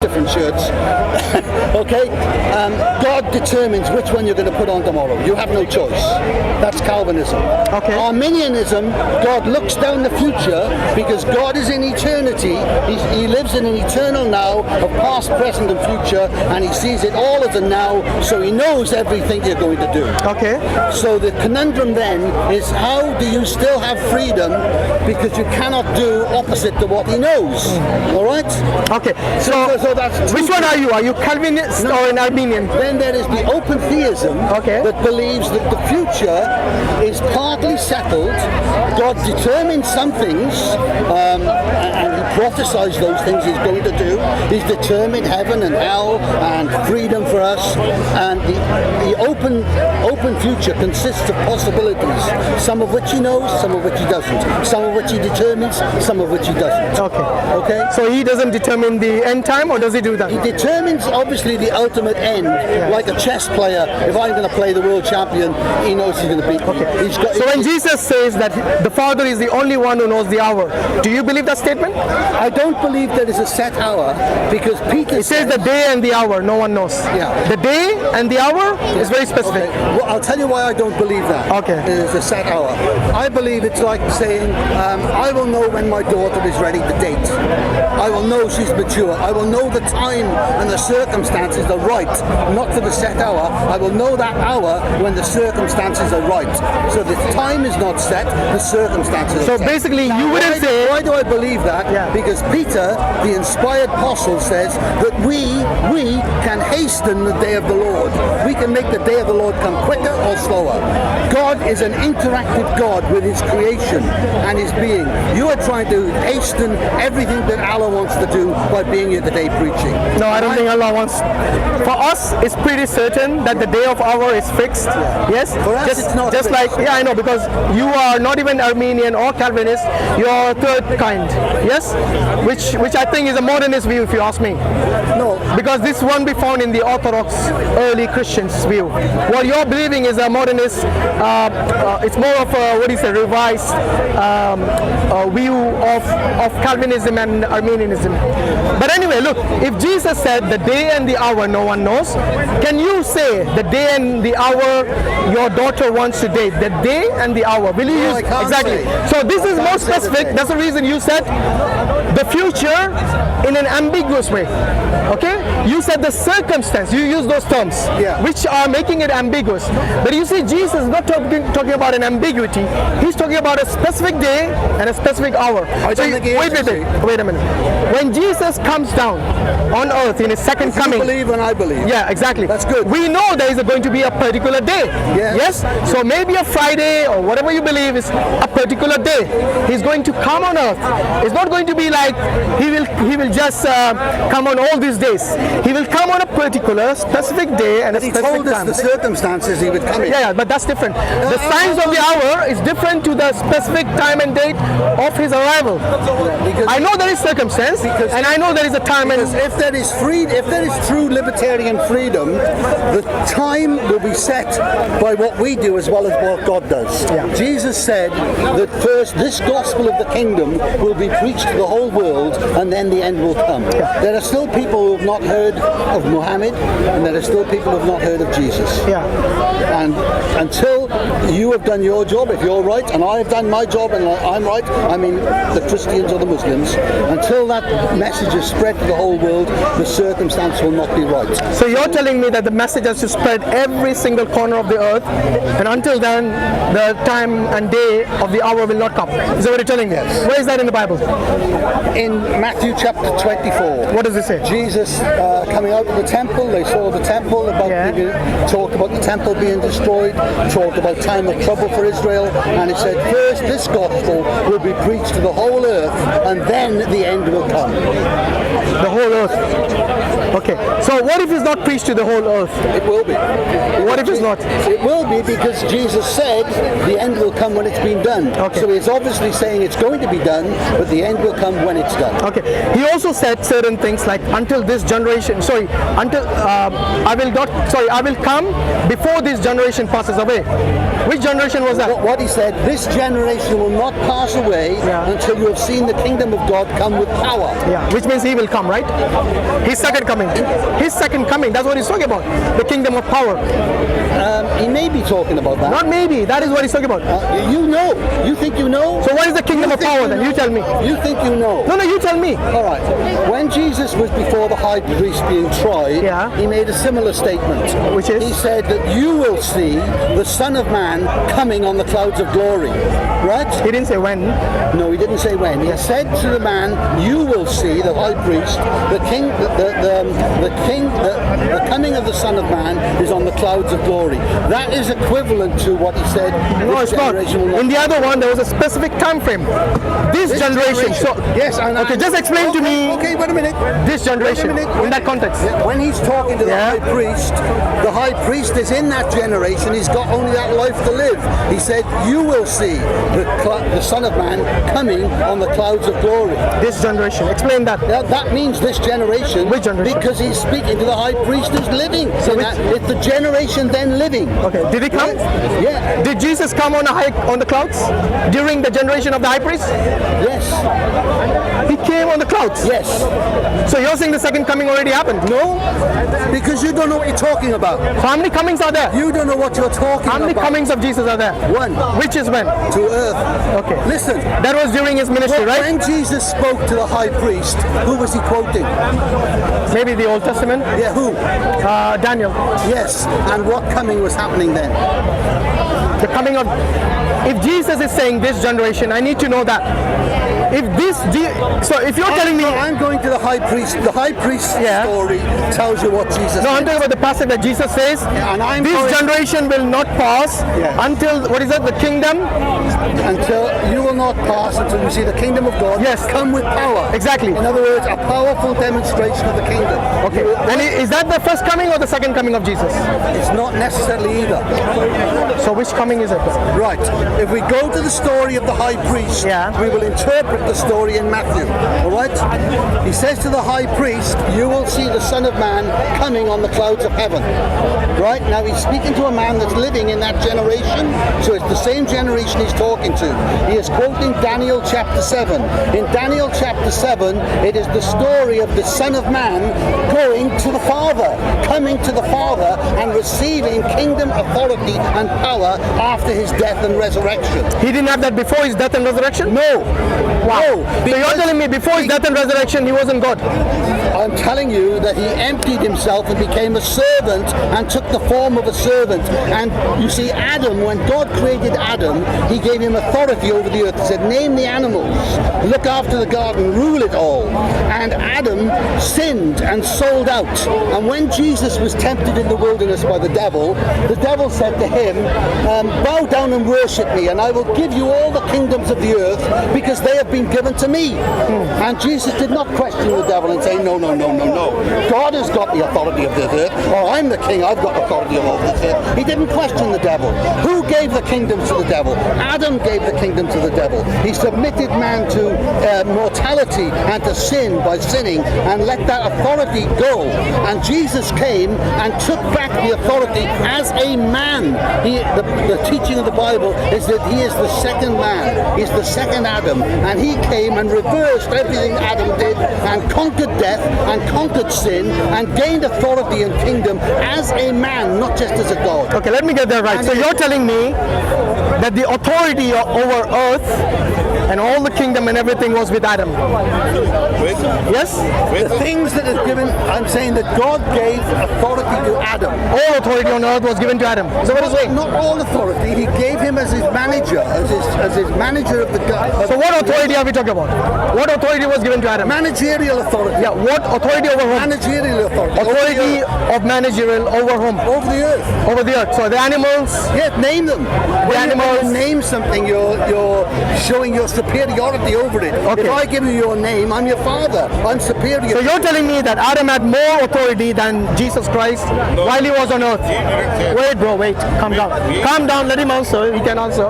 different shirts. Okay? God determines which one you're going to put on tomorrow. You have no choice. That's Calvinism. Okay. Arminianism, God looks down the future because God is in eternity. He lives in an eternal now of past, present and future, and he sees it all as a now, so he knows everything you're going to do. Okay. So the conundrum then is, how do you still have freedom because you cannot do opposite to what he knows? All right? Okay. So that's which one are you? Are you Calvinist or an Arminian? Then there is the open theism that believes that the future is partly settled. God determines some things, and he prophesies those things he's going to do. He's determined heaven and hell and freedom for us. And the open future consists of possibilities, some of which he knows, some of which he doesn't, some of which he determines, some of which he doesn't. Okay. So he doesn't determine the end time, or does he do that? He determines obviously the ultimate end, like a chess player. If I'm going to play the world champion, he knows he's going to beat me. So when Jesus says that the Father is the only one who knows the hour, do you believe that statement? I don't believe there is a set hour, because Peter says the day and the hour, no one knows. The day and the hour is very specific. Well, I'll tell you why I don't believe that. There's a set hour. I believe it's like saying, I will know when my daughter is ready to date. I will know she's mature. I will know the time and the circumstances are right, not for the set hour. I will know that hour when the circumstances are right. So the time is not set, the circumstances are set. So basically you wouldn't say... Why do I believe that? Because Peter, the inspired apostle, says that we can hasten the day of the Lord. We can make the day of the Lord come quicker or slower. God is an interactive God with his creation and his being. You are trying to hasten everything that Allah wants to do by being here today preaching. No, I don't think Allah wants... For us, it's pretty certain that the day of hour is fixed. Yes? For us, it's not just fixed. like, I know, because you are not even Armenian or Calvinist, you are third kind. Yes? Which I think is a modernist view, if you ask me. No. Because this won't be found in the Orthodox early Christians view. What you're believing is a modernist, it's more of a, revised view of Calvinism and Arminianism. But anyway, look, if Jesus said the day and the hour no one knows, can you say the day and the hour your daughter wants to date? The day and the hour. Will you use exactly? So this is more specific. That's the reason you said the future in an ambiguous way. Okay? You said the circumstance. You use those terms, which are making it ambiguous. But you see, Jesus is not talking about an ambiguity. He's talking about a specific day and a specific hour. So wait a minute. When Jesus comes down on earth in his second coming, you believe and I believe. Yeah, exactly. That's good. We know there is going to be a particular day. Yes? So maybe a Friday or whatever you believe is a particular day. He's going to come on earth. It's not going to be like he will just come on all these days. He will come on a particular specific day and a specific time. He told us the circumstances he would come in. Yeah, but that's different. The signs of the hour is different to the specific time and date of his arrival. I know there is circumstance, and I know there is a time. And if there is true libertarian freedom, the time will be set by what we do as well as what God does. Jesus said that first this gospel of the kingdom will be preached to the whole world, and then the end will come. There are still people who have not heard of Muhammad, and there are still people who have not heard of Jesus. And until you have done your job, if you're right, and I have done my job, and I'm right, I mean the Christians or the Muslims, until that message is spread to the whole world, the circumstance will not be right. So you're telling me that the message has to spread every single corner of the earth, and until then, the time and day of the hour will not come. Is that what you're telling me? Yes. Where is that in the Bible? In Matthew chapter 24. What does it say? Jesus coming out of the temple, they saw the temple, talked about the temple being destroyed, talked about time of trouble for Israel, and it said first this gospel will be preached to the whole earth, and then the end will come. The whole earth. Okay. So what if it's not preached to the whole earth? It will be. What if it's not? It will be, because Jesus said the end will come when it's been done. Okay. So he's obviously saying it's going to be done, but the end will come when it's done. Okay. He also said certain things like, until this generation, I will come before this generation passes away. Which generation was that? What he said, this generation will not pass away until you have seen the kingdom of God come with power. Yeah, which means he will come, right? His second coming. His second coming, that's what he's talking about. The kingdom of power. He may be talking about that. Not maybe, that is what he's talking about. You know. You think you know? So what is the kingdom of power then? You tell me. You think you know? No, you tell me. All right. When Jesus was before the high priest being tried, he made a similar statement. Which is? He said that you will see the Son of Man coming on the clouds of glory. Right? He didn't say when. No, he didn't say when. He said to the man, you will see, the high priest, the coming of the Son of Man is on the clouds of glory. That is equivalent to what he said. No, it's not. In the other one, there was a specific time frame. This generation. So yes. Okay, just explain to me. Okay, wait a minute. This generation, in that context. When he's talking to the high priest is in that generation. He's got only that life to live. He said, you will see the Son of Man coming on the clouds of glory. This generation. Explain that. That means this generation. Which generation? Because he's speaking to the high priest who's living. So it's the generation then living. Okay. Did he come? Yeah. Did Jesus come on the clouds during the generation of the high priest? Yes. He came on the clouds? Yes. So you're saying the second coming already happened? No. Because you don't know what you're talking about. So how many comings are there? You don't know what you're talking about. How many comings of Jesus are there? One. Which is when? To earth. Okay. Listen. That was during his ministry, right? When Jesus spoke to the high priest, who was he quoting? Maybe the Old Testament? Yeah, who? Daniel. Yes. And what coming was happening then? The coming of... If Jesus is saying this generation, I need to know that. So if you're telling me... I'm going to the high priest. The high priest's story tells you what Jesus said. No, I'm talking about the passage that Jesus says, and this generation will not pass until, what is it, the kingdom? Until you will not pass until you see the kingdom of God come with power. Exactly. In other words, a powerful demonstration of the kingdom. Okay. And is that the first coming or the second coming of Jesus? It's not necessarily either. So which coming is it? Right. If we go to the story of the high priest, we will interpret the story in Matthew. All right? He says to the high priest, you will see the Son of Man coming on the clouds of heaven. Right? Now he's speaking to a man that's living in that generation, so it's the same generation he's talking to. He is quoting Daniel chapter 7. In Daniel chapter 7, it is the story of the Son of Man going to the Father, coming to the Father and receiving kingdom authority and power after his death and resurrection. He didn't have that before his death and resurrection? No. Wow. So you're telling me before his death and resurrection he wasn't God? I'm telling you that he emptied himself and became a servant and took the form of a servant. And you see, Adam, when God created Adam, he gave him authority over the earth. He said, name the animals, look after the garden, rule it all. And Adam sinned and sold out. And when Jesus was tempted in the wilderness by the devil said to him, bow down and worship me, and I will give you all the kingdoms of the earth because they have been given to me. And Jesus did not question the devil and say, no. God has got the authority of this earth, or I'm the king, I've got authority of all this earth. He didn't question the devil. Who gave the kingdoms to the devil? Adam gave the kingdom to the devil. He submitted man to mortality and to sin by sinning and let that authority go. And Jesus came and took back the authority as a man. The teaching of the Bible is that he is the second man. He's the second Adam. And he came and reversed everything Adam did and conquered death and conquered sin and gained authority and kingdom as a man, not just as a God. Okay, let me get that right. And so you're telling me that the authority over earth and all the kingdom and everything was with Adam? Yes? The things that are given, I'm saying that God gave authority to Adam. All authority on earth was given to Adam. Is that what you're saying? Not all authority. He gave him as his manager, as his manager of the God. So what authority are we talking about? What authority was given to Adam? Managerial authority. Yeah, what authority over whom? Managerial authority. Authority of managerial over whom? Over the earth. Over the earth. So the animals. Yeah, name them. The animals. When you name something, you're showing your superiority over it. Okay. If I give you your name, I'm your father. brother. I'm superior. So you're telling me that Adam had more authority than Jesus Christ while he was on earth? Wait, bro, wait. Calm down. Calm down. Let him answer. He can answer.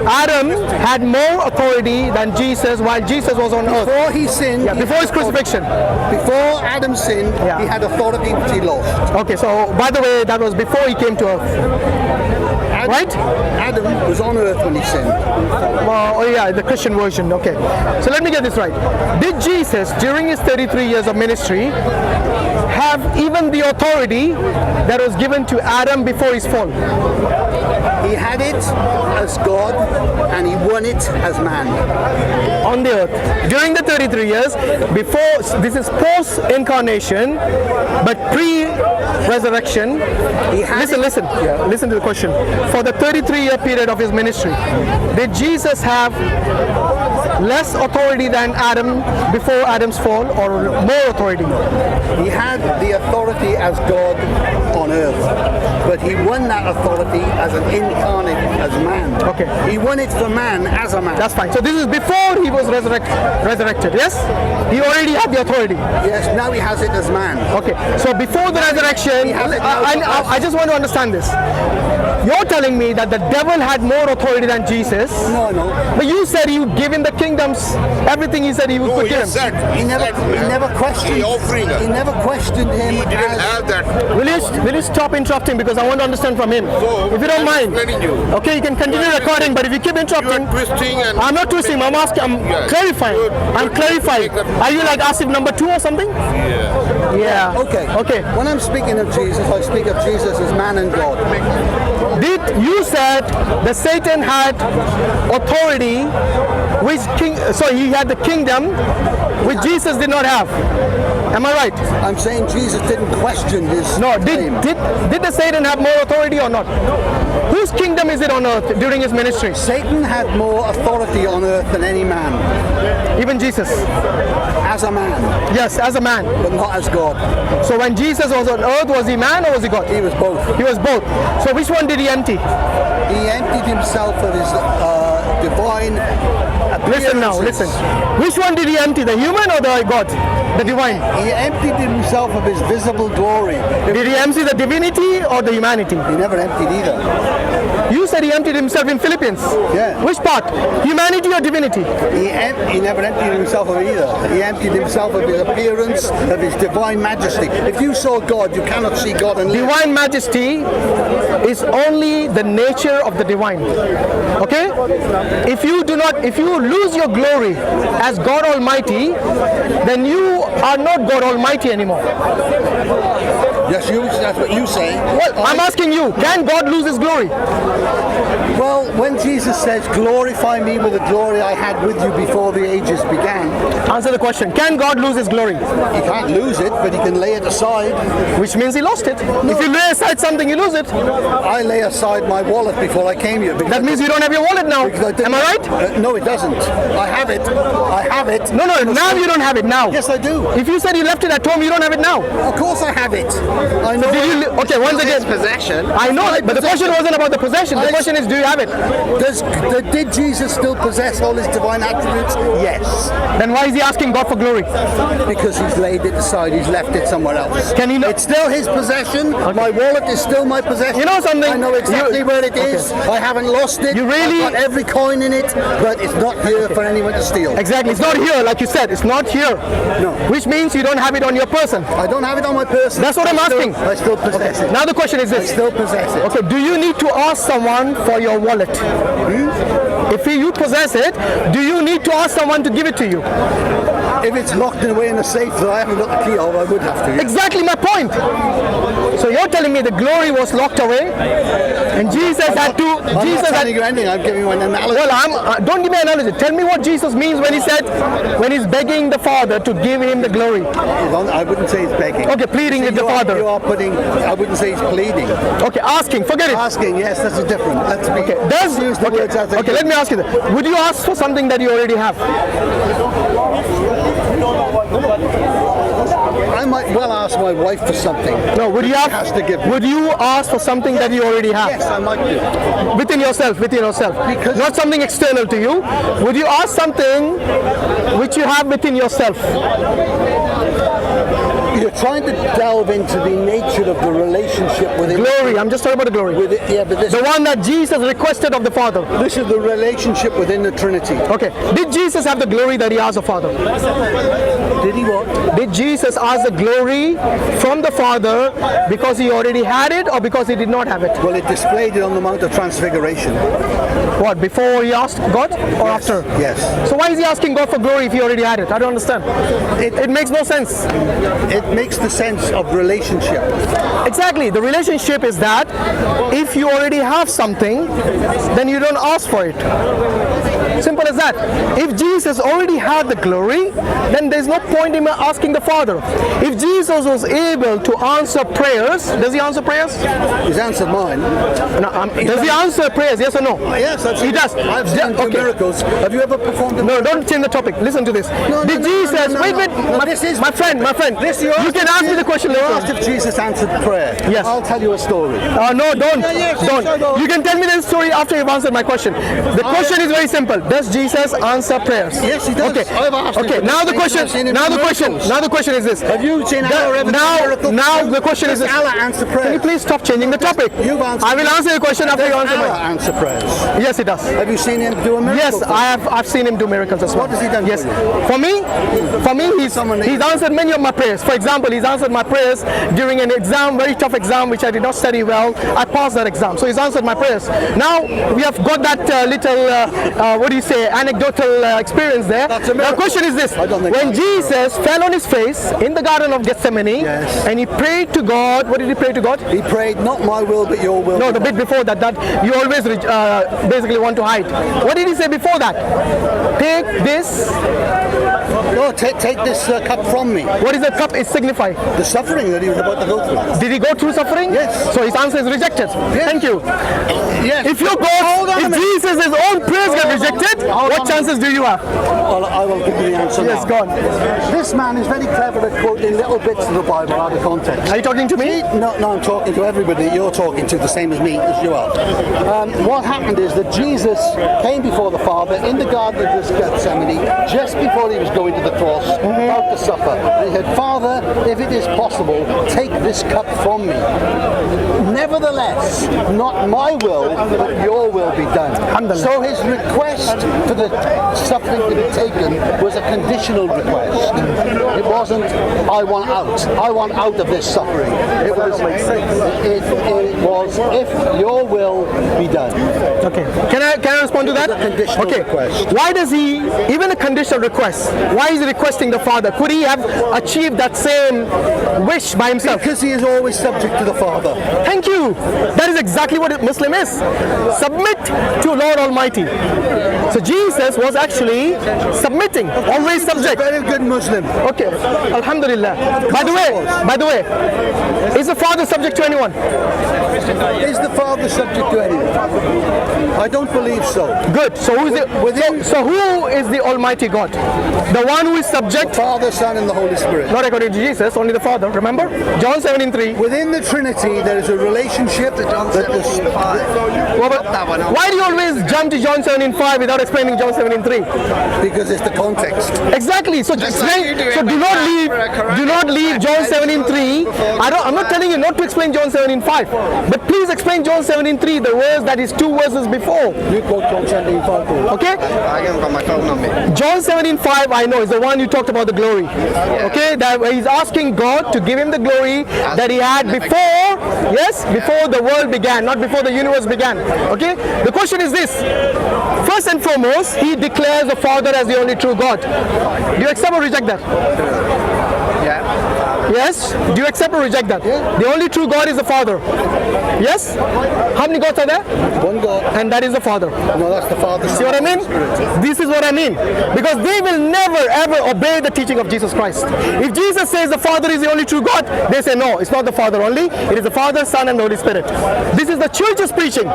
Adam had more authority than Jesus while Jesus was on earth. Before he sinned, Before his crucifixion. Before Adam sinned, he had authority which he lost. Okay, so by the way, that was before he came to earth. Right? Adam was on earth when he sinned. Oh yeah, the Christian version. Okay. So let me get this right. Did Jesus, during his 33 years of ministry, have even the authority that was given to Adam before his fall? He had it as God and he won it as man. On the earth. During the 33 years, before, this is post-incarnation, but pre-resurrection. Listen to the question. For the 33-year period of his ministry, did Jesus have less authority than Adam before Adam's fall, or more authority? He had the authority as God on earth, but he won that authority as an incarnate, as man. Okay. He won it for man as a man. That's fine. So this is before he was resurrected, yes? He already had the authority. Yes, now he has it as man. Okay. So before the resurrection, I just want to understand this. You're telling me that the devil had more authority than Jesus. No. But you said he would give him the kingdoms, everything he said he would give him. He never questioned. He never questioned him. He didn't have that. Will you stop interrupting, because I want to understand from him. So, if you don't mind. Okay, you can continue recording, but if you keep interrupting, you are twisting and I'm not twisting. I'm asking. I'm clarifying. I'm clarifying. Are you like Asif number 2 or something? Yeah. Okay. When I'm speaking of Jesus, I speak of Jesus as man and God. You said that Satan had authority, he had the kingdom, which Jesus did not have. Am I right? I'm saying Jesus didn't question his claim. Did the Satan have more authority or not? Whose kingdom is it on earth during his ministry? Satan had more authority on earth than any man. Even Jesus? As a man. Yes, as a man. But not as God. So when Jesus was on earth, was he man or was he God? He was both. He was both. So which one did he empty? He emptied himself of his divine appearances. Listen. Which one did he empty, the human or the God? The divine? He emptied himself of his visible glory. Did he empty the divinity or the humanity? He never emptied either. You said he emptied himself in Philippians. Yeah. Which part? Humanity or divinity? He never emptied himself of either. He emptied himself of his appearance, of his divine majesty. If you saw God, you cannot see God and live. Divine majesty is only the nature of the divine. Okay? If you lose your glory as God Almighty, then you are not God Almighty anymore. Yes, that's what you say. Well, I'm asking you, can God lose his glory? Well, when Jesus says, glorify me with the glory I had with you before the ages began. Answer the question. Can God lose his glory? He can't lose it, but he can lay it aside. Which means he lost it. No. If you lay aside something, you lose it. I lay aside my wallet before I came here. That means you don't have your wallet now. Am I right? No, it doesn't. I have it. No, now you don't have it now. Yes, I do. If you said you left it at home, you don't have it now. Of course I have it. I know. Okay, once again. Possession. I know, but the question wasn't about the possession. The question is, do you have it? Did Jesus still possess all his divine attributes? Yes. Then why is he asking God for glory? Because he's laid it aside. He's left it somewhere else. Can he know? It's still his possession. Okay. My wallet is still my possession. You know something? I know exactly where it is. I haven't lost it. I've got every coin in it, but it's not here for anyone to steal. Exactly. It's not here, like you said. It's not here. No. Which means you don't have it on your person. I don't have it on my person. That's what I'm asking. I still possess it. Now the question is this. I still possess it. Okay, do you need to ask someone for your wallet? If you possess it, do you need to ask someone to give it to you? If it's locked away in a safe that I haven't got the key of, I would have to. Yeah. Exactly my point. So you're telling me the glory was locked away, and Jesus had to. I'm not telling you anything. I'm giving you an analogy. Well, don't give me an analogy. Tell me what Jesus means when he said, when he's begging the Father to give him the glory. I wouldn't say he's begging. Okay, pleading with the Father. You are putting. I wouldn't say he's pleading. Okay, asking. Forget it. Asking. Yes, that's a different. Let's be. Okay. Use the words as they let me ask you that. Would you ask for something that you already have? might well ask my wife for something. No, would you has to give me. would you ask for something that you already have? Yes, I might do. Within yourself, Because- not something external to you. Would you ask something which you have within yourself? You're trying to delve into the nature of the relationship within. Glory, I'm just talking about the glory. With it, yeah, but The one that Jesus requested of the Father. this is the relationship within the Trinity. Okay, did Jesus have the glory that he asked the Father? Did he what? Did Jesus ask the glory from the Father because he already had it or because he did not have it? Well, it displayed it on the Mount of Transfiguration. What, before he asked God or after? Yes. So why is he asking God for glory if he already had it? I don't understand. It makes no sense. It makes the sense of relationship. Exactly. The relationship is that if you already have something, then you don't ask for it. Simple as that. If Jesus already had the glory, then there's no point in asking the Father. If Jesus was able to answer prayers, does he answer prayers? He's answered mine. No, does he answer prayers? Yes or no? Yes, I've seen He does. I've seen him do Okay. miracles. Have you ever performed a No, don't change the topic. Listen to this. Did Jesus? Wait. No, this is my friend. This You can ask me the question You later. asked if Jesus answered prayer. Yes. I'll tell you a story. No, don't. yes, Don't. I know. You can tell me the story after you've answered my question. The question is very simple. Does Jesus answer prayers? Yes, he does. Okay. I've asked him Okay. for Now this the thing, I've seen him do miracles. Now the question is this. Have you seen Allah ever do a miracle? Now the question is Does this. Allah answer Can you prayers? please stop changing the topic? You've answered. I will answer your question after you Does answer Allah mine. answer prayers? Yes, he does. Have you seen him do a miracle? Yes, I've seen him do miracles as well. What has he done Yes. for you? For me, he's answered many of my prayers. For example, he's answered my prayers during an exam, very tough exam, which I did not study well. I passed that exam, so he's answered my prayers. Now we have got that anecdotal experience there. That's a Now the miracle. question is this: I don't think when that's Jesus fell on his face in the Garden of Gethsemane, Yes. and he prayed to God, what did he pray to God? He prayed, not my will, but your will. No, be the done. bit before that you always basically want to hide. What did he say before that? Take this. No, take this cup from me. What is the cup? It signify. The suffering that he was about to go through. Did he go through suffering? Yes. So his answer is rejected. Thank you. Yes. If Hold on a if minute. Jesus' own prayers get rejected, Hold what on. chances do you have? Well, I will give you the answer Yes, now. go on. This man is very clever at quoting little bits of the Bible out of context. Are you talking to me? No, I'm talking to everybody that you're talking to, the same as me, as you are. What happened is that Jesus came before the Father in the Garden of Gethsemane just before he was going to the cross, about to suffer. And he said, Father, if it is possible, take this cup from me. Nevertheless, not my will, but your will be done. So his request for the suffering to be taken was a conditional request. It wasn't, I want out of this suffering. It was, if your will be done. Okay. Can I respond to that? It's a conditional request. Why does he, even a conditional request, why is he requesting the Father? Could he have achieved that same wish by himself? Because he is always subject to the Father. Thank you. That is exactly what a Muslim is. Submit to Lord Almighty. So Jesus was actually submitting, always subject. Very good Muslim. Okay, Alhamdulillah. By the way, is the Father subject to anyone? Is the Father subject to anyone? I don't believe so. Good. So who is the Almighty God? The one who is subject, Father, Son, and the Holy Spirit. not according to Jesus, only the Father. Remember? John 17:3. Within the Trinity, there is a relationship that Why do you always jump to John 17:5 without explaining John 17:3? because it's the context. Exactly. So explain. So do not leave John 17:3. I'm not telling you not to explain John 17:5, but please explain John 17:3, the verse that is 2 verses before. You quote John 17:5. Okay? John 17:5, I know, is the one you talked about the glory. Okay? That he's asking God to give him the glory that he had before, yes, before the world began, not before the universe began. Okay? The question is this. First and foremost, he declares the Father as the only true God. Do you accept or reject that? Yes? Do you accept or reject that? The only true God is the Father. Yes? How many gods are there? One God. And that is the Father. No, that's the Father. See what I mean? This is what I mean. Because they will never ever obey the teaching of Jesus Christ. If Jesus says the Father is the only true God, they say no, it's not the Father only. It is the Father, Son, and the Holy Spirit. This is the church's preaching.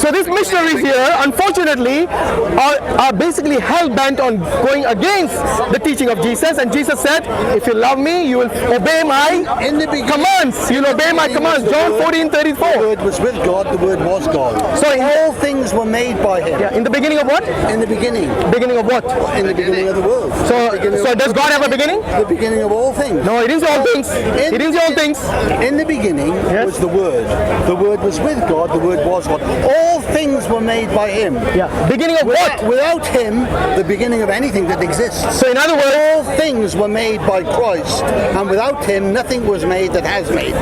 So these missionaries here, unfortunately, are basically hell-bent on going against the teaching of Jesus. And Jesus said, if you love me, you will obey obey my In the beginning, commands. You'll obey my commands. John The 14:34. Word was with God, the Word was God. So All things were made by Him. in the beginning of what? In the beginning. Beginning of what? In the beginning of the world. So does God have a beginning? The beginning of all things. No, He didn't say all things. He didn't say all things. In the beginning was the Word. The Word was with God, the Word was God. All things were made by Him. Yeah. Beginning of what? Without Him, the beginning of anything that exists. So in other words, All things were made by Christ, and without Him, nothing was made that has made.